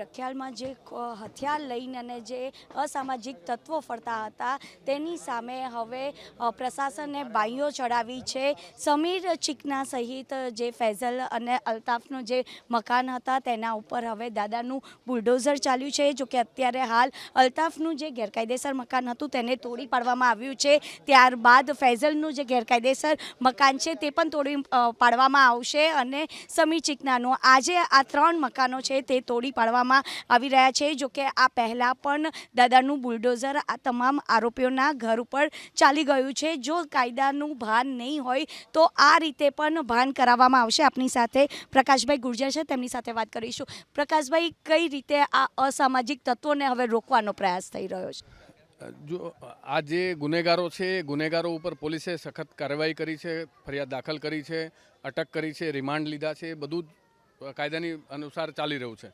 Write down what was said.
રખિયાલમાં જે હથિયાર લઈને અને જે અસામાજિક તત્વો ફરતા હતા તેની સામે હવે પ્રશાસને બાઈઓ ચડાવી છે। સમીર ચીકના સહિત જે ફૈઝલ અને અલ્તાફનું જે મકાન હતા તેના ઉપર હવે દાદાનું બુલડોઝર ચાલ્યું છે। જો કે અત્યારે હાલ અલ્તાફનું જે ગેરકાયદેસર મકાન હતું તેને તોડી પાડવામાં આવ્યું છે, ત્યારબાદ ફૈઝલનું જે ગેરકાયદેસર મકાન છે તે પણ તોડી પાડવામાં આવશે અને સમીર ચીકનાનું આજે આ 3 મકાનો છે તે તોડી પાડવામાં આવી રહ્યા છે। જો કે આ પહેલાં પણ દાદાનું બુલડોઝર આ તમામ આરોપીઓના ઘર ઉપર ચાલી ગયું છે। જો કાયદાનું ભાન નહીં હોય તો આ રીતે પણ ભાન કરાવવામાં આવશે। આપણી સાથે પ્રકાશભાઈ ગુર્જર છે, તેમની સાથે વાત કરીશું। પ્રકાશભાઈ, કઈ રીતે આ અસામાજિક તત્વોને હવે રોકવાનો પ્રયાસ થઈ રહ્યો છે? જો આ જે ગુનેગારો છે, ગુનેગારો ઉપર પોલીસે સખત કાર્યવાહી કરી છે, ફરિયાદ દાખલ કરી છે, અટક કરી છે, રિમાન્ડ લીધા છે, બધું જ કાયદાની અનુસાર ચાલી રહ્યું છે।